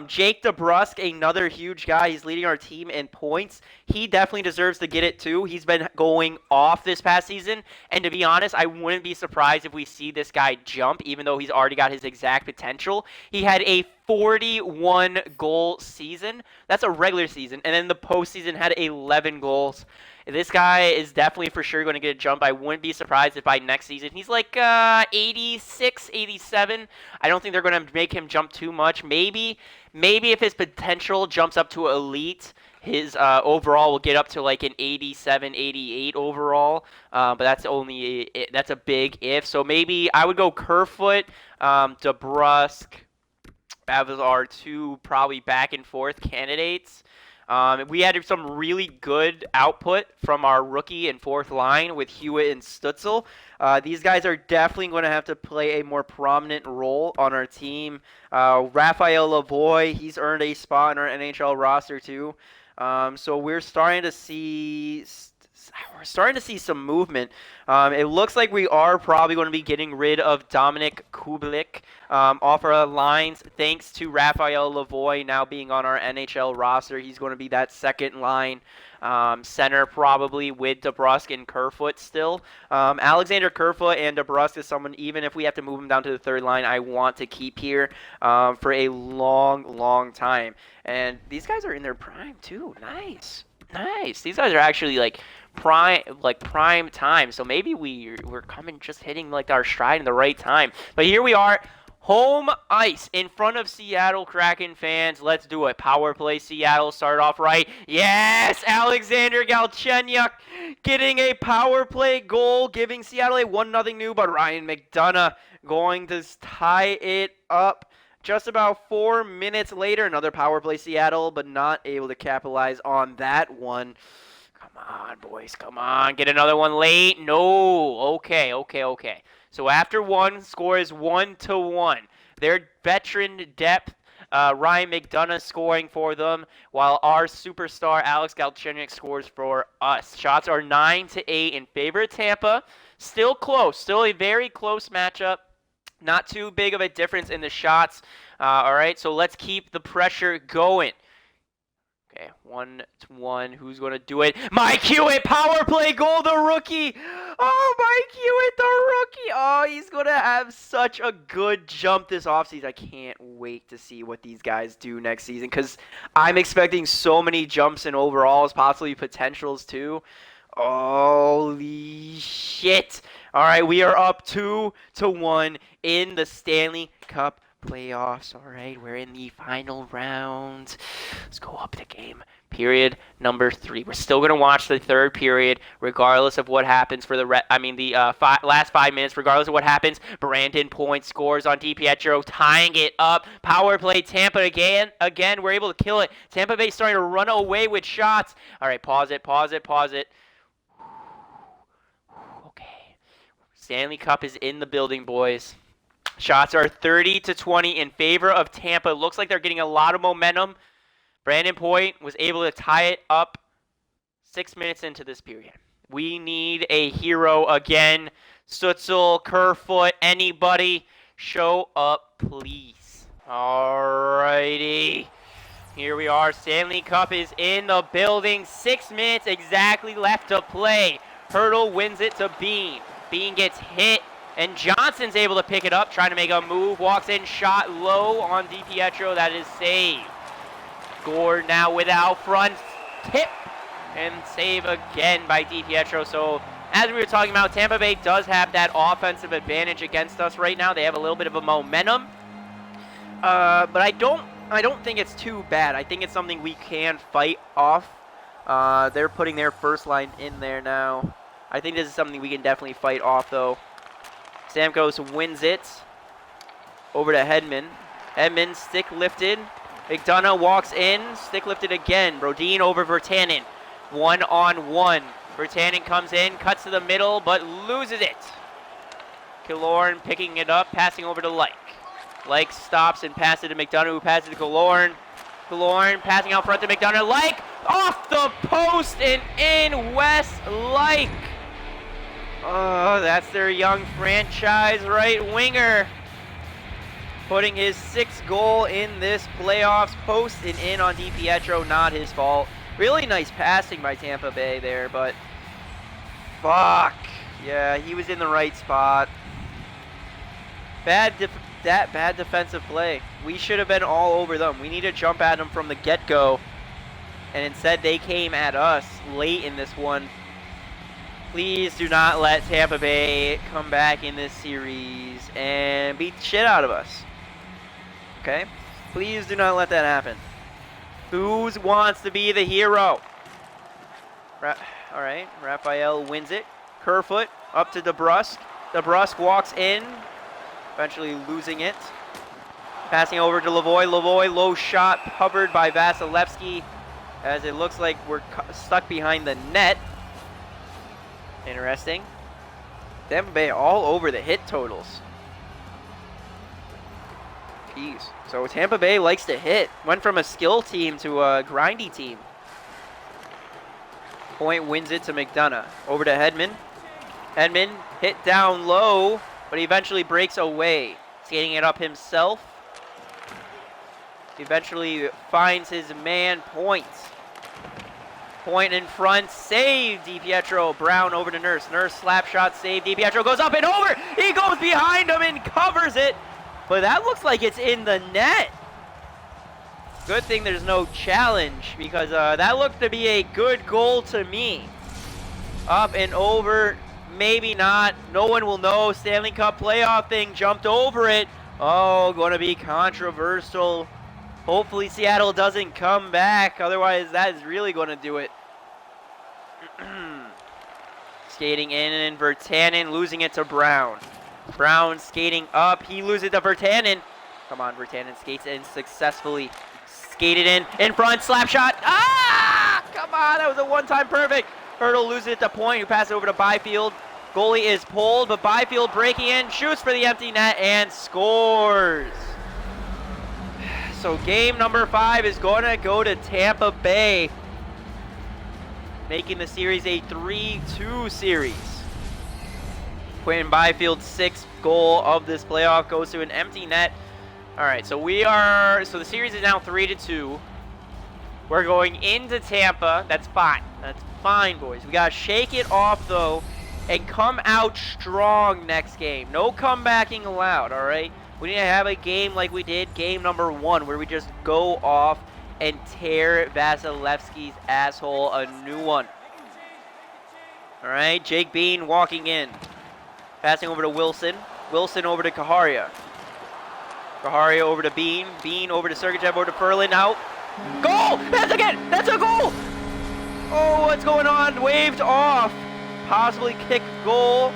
Jake DeBrusk, another huge guy. He's leading our team in points. He definitely deserves to get it too. He's been going off this past season. And to be honest, I wouldn't be surprised if we see this guy jump, even though he's already got his exact potential. He had a 41-goal season. That's a regular season. And then the postseason had 11 goals. This guy is definitely for sure going to get a jump. I wouldn't be surprised if by next season he's like 86, 87. I don't think they're going to make him jump too much. Maybe if his potential jumps up to elite, his overall will get up to like an 87, 88 overall. But that's a big if. So maybe I would go Kerfoot, DeBrusk as our 2 probably back and forth candidates. We had some really good output from our rookie and 4th line with Hewitt and Stutzel. These guys are definitely going to have to play a more prominent role on our team. Raphael Lavoie, he's earned a spot in our NHL roster too. So we're starting to see we're starting to see some movement. It looks like we are probably going to be getting rid of Dominic Kublik off our lines, thanks to Raphael Lavoie now being on our NHL roster. He's going to be that second line center probably with DeBrusk and Kerfoot still. Alexander Kerfoot and DeBrusk is someone, even if we have to move him down to the third line, I want to keep here for a long time. And these guys are in their prime too. Nice. These guys are actually like prime time. So maybe we're coming, just hitting like our stride in the right time. But here we are, home ice in front of Seattle Kraken fans. Let's do it. Power play, Seattle. Start off right. Yes, Alexander Galchenyuk getting a power play goal, giving Seattle a 1-0 lead. But Ryan McDonagh going to tie it up. Just about 4 minutes later, another power play, Seattle, but not able to capitalize on that one. Come on, boys. Come on. Get another one late. No. Okay. So after one, score is 1-1. Their veteran depth, Ryan McDonagh scoring for them, while our superstar Alex Galchenyuk scores for us. Shots are 9-8 in favor of Tampa. Still close. Still a very close matchup. Not too big of a difference in the shots. All right, so let's keep the pressure going. Okay, 1-1. Who's going to do it? Mike Hewitt, power play goal, the rookie. Oh, Mike Hewitt, the rookie. Oh, he's going to have such a good jump this offseason. I can't wait to see what these guys do next season because I'm expecting so many jumps in overalls, possibly potentials too. Holy shit. All right, we are up 2-1 in the Stanley Cup playoffs. All right, we're in the final round. Let's go up to game period number 3. We're still going to watch the third period regardless of what happens for the last 5 minutes. Regardless of what happens, Brandon Point scores on DiPietro, tying it up. Power play, Tampa again. We're able to kill it. Tampa Bay starting to run away with shots. All right, pause it. Stanley Cup is in the building, boys. Shots are 30-20 in favor of Tampa. Looks like they're getting a lot of momentum. Brandon Point was able to tie it up 6 minutes into this period. We need a hero again. Stutzel, Kerfoot, anybody, show up, please. Alrighty. Here we are. Stanley Cup is in the building. 6 minutes exactly left to play. Hurdle wins it to Bean. Bean gets hit, and Johnson's able to pick it up, trying to make a move. Walks in, shot low on DiPietro. That is saved. Gore now without front. Tip, and save again by DiPietro. So, as we were talking about, Tampa Bay does have that offensive advantage against us right now. They have a little bit of a momentum. But I don't think it's too bad. I think it's something we can fight off. They're putting their first line in there now. I think this is something we can definitely fight off, though. Stamkos wins it. Over to Hedman. Hedman, stick lifted. McDonagh walks in. Stick lifted again. Brodin over Virtanen. 1-on-1. Virtanen comes in, cuts to the middle, but loses it. Killorn picking it up, passing over to Like. Like stops and passes it to McDonagh, who passes to Killorn. Killorn passing out front to McDonagh. Like off the post and in West Like. Oh, that's their young franchise right winger. Putting his 6th goal in this playoffs, posted in on DiPietro, not his fault. Really nice passing by Tampa Bay there, but fuck. Yeah, he was in the right spot. Bad defensive play. We should have been all over them. We need to jump at them from the get-go. And instead, they came at us late in this one. Please do not let Tampa Bay come back in this series and beat the shit out of us. Okay? Please do not let that happen. Who wants to be the hero? All right, Raphael wins it. Kerfoot up to DeBrusk. DeBrusk walks in, eventually losing it. Passing over to Lavoie. Lavoie, low shot, covered by Vasilevsky, as it looks like we're stuck behind the net. Interesting. Tampa Bay all over the hit totals. Jeez. So Tampa Bay likes to hit. Went from a skill team to a grindy team. Point wins it to McDonough. Over to Hedman. Hedman hit down low, but he eventually breaks away. Skating it up himself. He eventually finds his man Point. Point in front, save DiPietro. Brown over to Nurse. Nurse slap shot, save. DiPietro goes up and over. He goes behind him and covers it. But that looks like it's in the net. Good thing there's no challenge, because that looked to be a good goal to me. Up and over, maybe not. No one will know. Stanley Cup playoff thing, jumped over it. Oh, going to be controversial. Hopefully Seattle doesn't come back. Otherwise, that is really going to do it. Skating in, and Virtanen losing it to Brown. Brown skating up. He loses it to Virtanen. Come on, Virtanen skates in successfully. Skated in front, slap shot. Ah! Come on, that was a one-time perfect. Hurdle loses it to Point, who passes over to Byfield. Goalie is pulled, but Byfield breaking in, shoots for the empty net, and scores. So game number 5 is going to go to Tampa Bay, making the series a 3-2 series. Quentin Byfield's 6th goal of this playoff goes to an empty net. All right, so the series is now 3-2. We're going into Tampa. That's fine. That's fine, boys. We got to shake it off, though, and come out strong next game. No comebacking allowed, all right? We need to have a game like we did game number 1, where we just go off and tear Vasilevsky's asshole a new one. All right, Jake Bean walking in. Passing over to Wilson. Wilson over to Kaharia. Kaharia over to Bean. Bean over to Sergachev, over to Ferlin. Out. Goal! That's a goal! Oh, what's going on? Waved off. Possibly kick goal.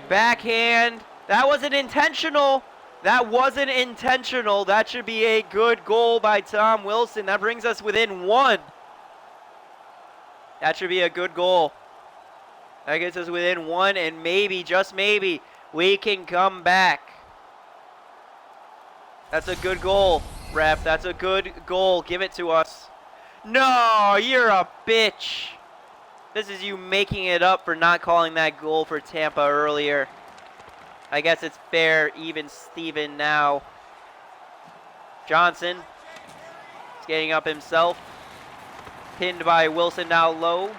Backhand. That wasn't intentional. That should be a good goal by Tom Wilson. That brings us within 1. That should be a good goal. That gets us within 1, and maybe, just maybe, we can come back. That's a good goal, ref. That's a good goal. Give it to us. No, you're a bitch. This is you making it up for not calling that goal for Tampa earlier. I guess it's fair, even Steven now. Johnson skating up himself. Pinned by Wilson now low.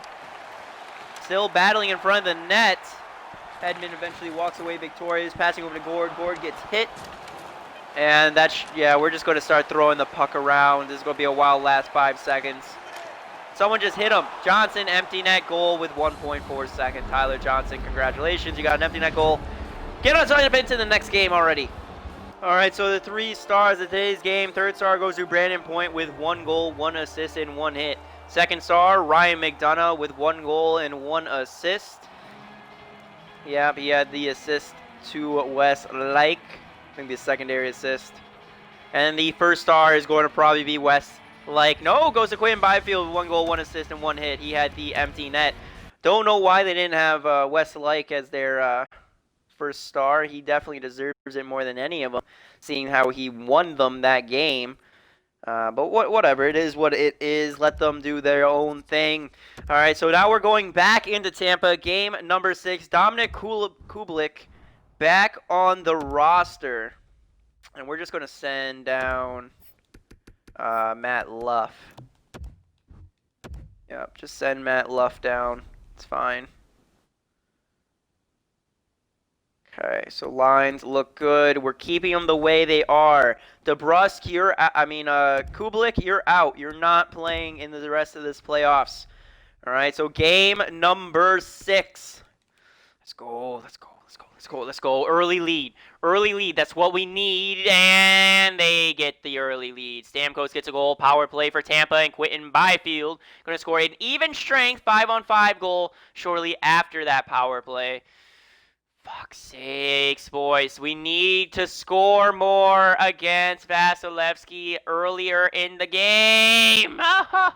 Still battling in front of the net. Hedman eventually walks away victorious. Passing over to Gord. Gord gets hit. And we're just going to start throwing the puck around. This is going to be a wild last 5 seconds. Someone just hit him. Johnson, empty net goal with 1.4 seconds. Tyler Johnson, congratulations. You got an empty net goal. Get us up into the next game already. All right, so the 3 stars of today's game. 3rd star goes to Brandon Point with 1 goal, 1 assist, and 1 hit. 2nd star, Ryan McDonough with 1 goal and 1 assist. Yeah, he had the assist to Westlake. I think the secondary assist. And the 1st star is going to probably be Westlake. No, goes to Quentin Byfield with 1 goal, 1 assist, and 1 hit. He had the empty net. Don't know why they didn't have Westlake as their 1st star. He definitely deserves it more than any of them, seeing how he won them that game. But whatever, it is what it is. Let them do their own thing. All right, so now we're going back into Tampa. Game number 6, Dominic Kubalik back on the roster. And we're just going to send down Matt Luff. Yep, just send Matt Luff down. It's fine. Okay, so lines look good. We're keeping them the way they are. DeBrusk, Kubalik, you're out. You're not playing in the rest of this playoffs. All right, so game number 6. Let's go. Early lead. That's what we need, and they get the early lead. Stamkos gets a goal. Power play for Tampa, and Quentin Byfield going to score an even strength 5-on-5 goal shortly after that power play. Fuck's sakes, boys. We need to score more against Vasilevsky earlier in the game. I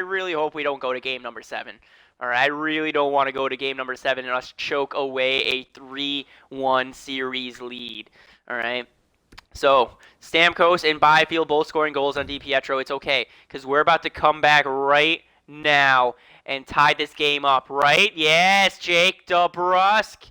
really hope we don't go to game number 7. All right, I really don't want to go to game number 7 and us choke away a 3-1 series lead. All right. So Stamkos and Byfield both scoring goals on DiPietro. It's okay because we're about to come back right now and tie this game up, right? Yes, Jake DeBrusk.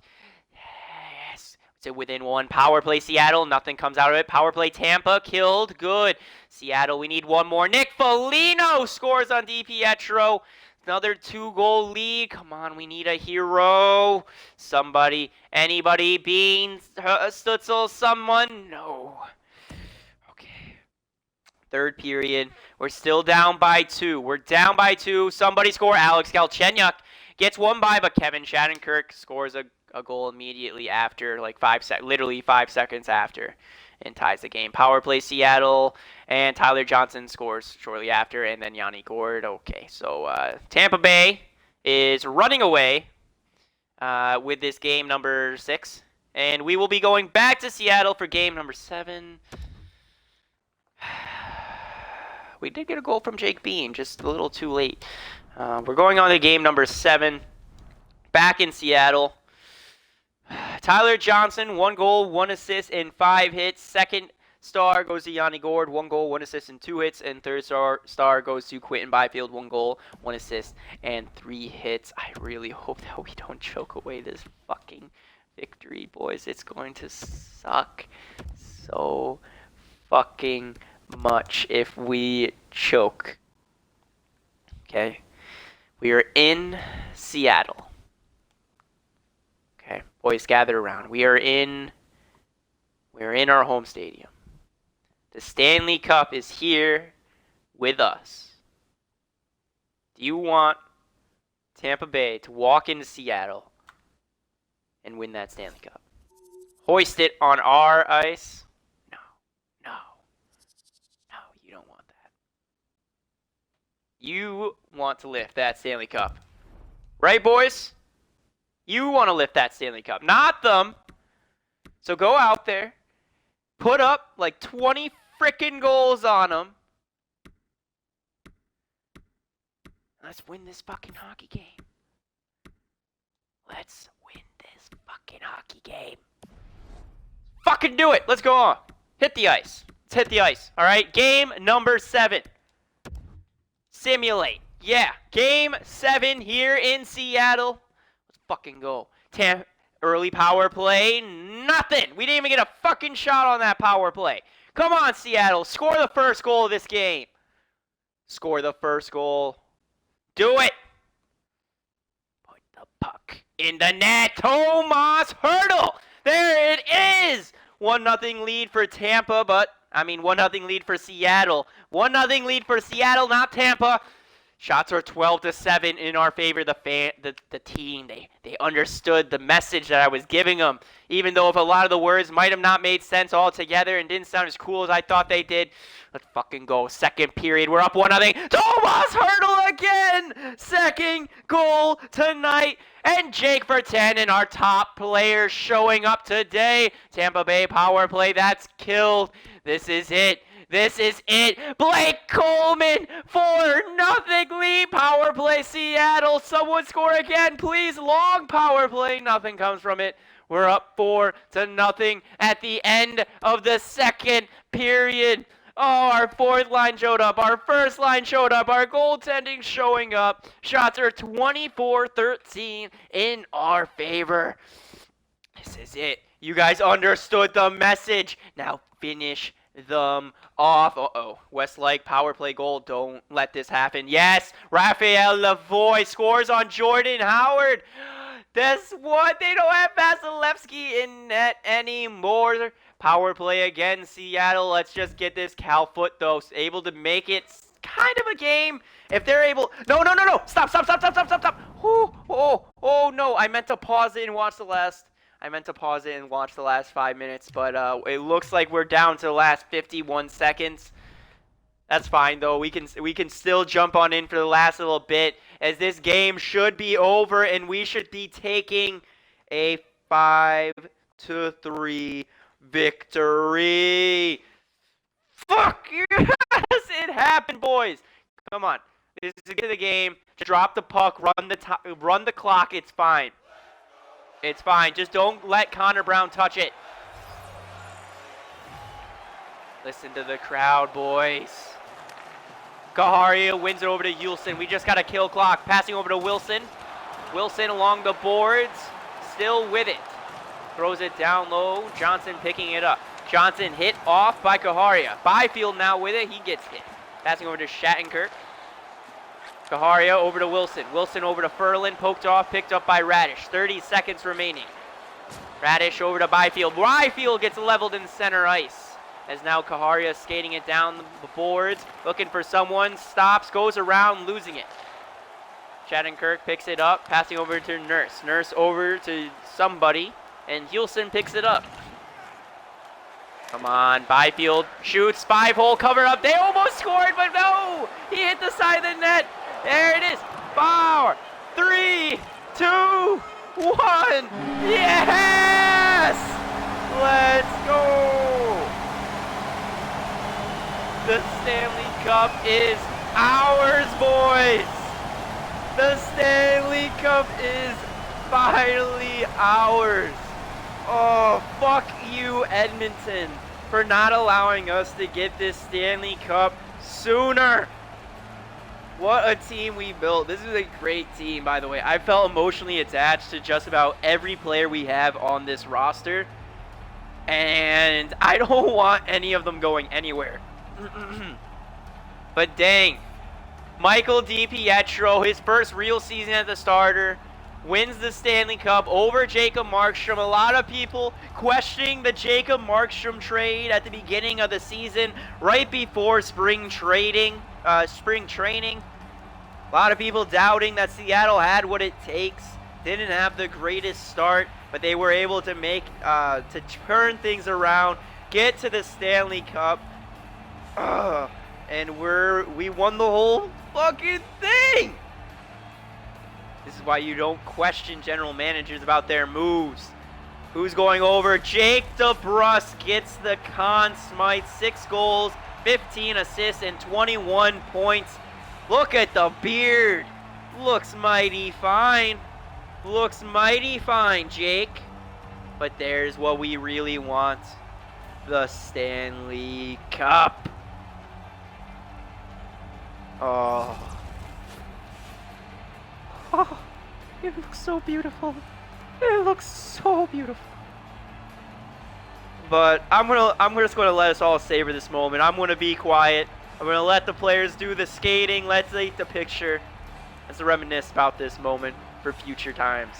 Yes. It's within one. Power play Seattle. Nothing comes out of it. Power play Tampa. Killed. Good. Seattle, we need one more. Nick Foligno scores on DiPietro. Another 2-goal lead. Come on, we need a hero. Somebody, anybody, Beans, Stutzel, someone? No. Okay. Third period. We're still down by 2. We're down by 2. Somebody score. Alex Galchenyuk gets one by, but Kevin Shattenkirk scores a goal immediately after, like literally 5 seconds after, and ties the game. Power play Seattle, and Tyler Johnson scores shortly after, and then Yanni Gourde. Okay, so Tampa Bay is running away with this game number 6, and we will be going back to Seattle for game number 7. We did get a goal from Jake Bean, just a little too late. We're going on to game number 7, back in Seattle. Tyler Johnson, 1 goal, 1 assist, and 5 hits. Second star goes to Yanni Gourde, 1 goal, 1 assist, and 2 hits. And third star goes to Quinton Byfield, 1 goal, 1 assist, and 3 hits. I really hope that we don't choke away this fucking victory, boys. It's going to suck so fucking much if we choke. Okay? We are in Seattle. Okay, boys, gather around. We're in our home stadium. The Stanley Cup is here with us. Do you want Tampa Bay to walk into Seattle and win that Stanley Cup? Hoist it on our ice? No, you don't want that. You want to lift that Stanley Cup. Right, boys? You want to lift that Stanley Cup, not them. So go out there, put up like 20 frickin' goals on them. Let's win this fucking hockey game. Let's win this fucking hockey game. Fucking do it. Let's go on. Hit the ice. Let's hit the ice. All right, game number 7. Simulate. Yeah, game 7 here in Seattle. Fucking go. Early power play, nothing. We didn't even get a fucking shot on that power play. Come on, Seattle. Score the first goal of this game. Score the first goal. Do it. Put the puck in the net. Tomas Hertl. There it is. 1-0 lead for Tampa, 1-0 lead for Seattle. 1-0 lead for Seattle, not Tampa. Shots are 12-7 in our favor. The team, they understood the message that I was giving them. Even though if a lot of the words might have not made sense altogether and didn't sound as cool as I thought they did. Let's fucking go. Second period, we're up 1-0. Tomas Hertl again! Second goal tonight. And Jake Vertanen, our top player, showing up today. Tampa Bay power play, that's killed. This is it. This is it. Blake Coleman, 4-0 lead. Power play, Seattle. Someone score again, please. Long power play. Nothing comes from it. We're up 4-0 at the end of the second period. Oh, our fourth line showed up. Our first line showed up. Our goaltending showing up. Shots are 24-13 in our favor. This is it. You guys understood the message. Now finish them off. Westlake power play goal. Don't let this happen. Yes, Raphael Lavoie scores on Jordan Howard. That's what, they don't have Vasilevsky in net anymore. Power play again, Seattle. Let's just get this. Cal Foot, though, able to make it kind of a game. If they're able... No. Stop. Oh, no. I meant to pause it and watch the last 5 minutes, but it looks like we're down to the last 51 seconds. That's fine, though. We can still jump on in for the last little bit, as this game should be over, and we should be taking a 5-3 victory. Fuck yes! It happened, boys. Come on. This is the game. Just drop the puck. Run the clock. It's fine. It's fine. Just don't let Connor Brown touch it. Listen to the crowd, boys. Kaharia wins it over to Yulson. We just got a kill clock. Passing over to Wilson. Wilson along the boards. Still with it. Throws it down low. Johnson picking it up. Johnson hit off by Kaharia. Byfield now with it. He gets hit. Passing over to Shattenkirk. Kaharia over to Wilson. Wilson over to Furlan. Poked off. Picked up by Radish. 30 seconds remaining. Radish over to Byfield. Byfield gets leveled in center ice. As now Kaharia skating it down the boards. Looking for someone. Stops. Goes around. Losing it. Shattenkirk picks it up. Passing over to Nurse. Nurse over to somebody. And Hulson picks it up. Come on, Byfield shoots, 5-hole cover up. They almost scored, but no! He hit the side of the net. There it is. 4, 3, 2, 1. Yes! Let's go! The Stanley Cup is ours, boys! The Stanley Cup is finally ours. Oh, fuck you, Edmonton, for not allowing us to get this Stanley Cup sooner. What a team we built. This is a great team, by the way. I felt emotionally attached to just about every player we have on this roster. And I don't want any of them going anywhere. But dang. Michael DiPietro, his first real season as a starter, wins the Stanley Cup over Jacob Markstrom. A lot of people questioning the Jacob Markstrom trade at the beginning of the season, right before spring training. A lot of people doubting that Seattle had what it takes. Didn't have the greatest start, but they were able to to turn things around, get to the Stanley Cup, and we won the whole fucking thing. This is why you don't question general managers about their moves. Who's going over? Jake DeBrusk gets the Conn Smythe. 6 goals, 15 assists, and 21 points. Look at the beard. Looks mighty fine. Looks mighty fine, Jake. But there's what we really want. The Stanley Cup. Oh. Oh, it looks so beautiful. It looks so beautiful. But I'm just gonna let us all savor this moment. I'm gonna be quiet. I'm gonna let the players do the skating. Let's take the picture. Let's reminisce about this moment for future times.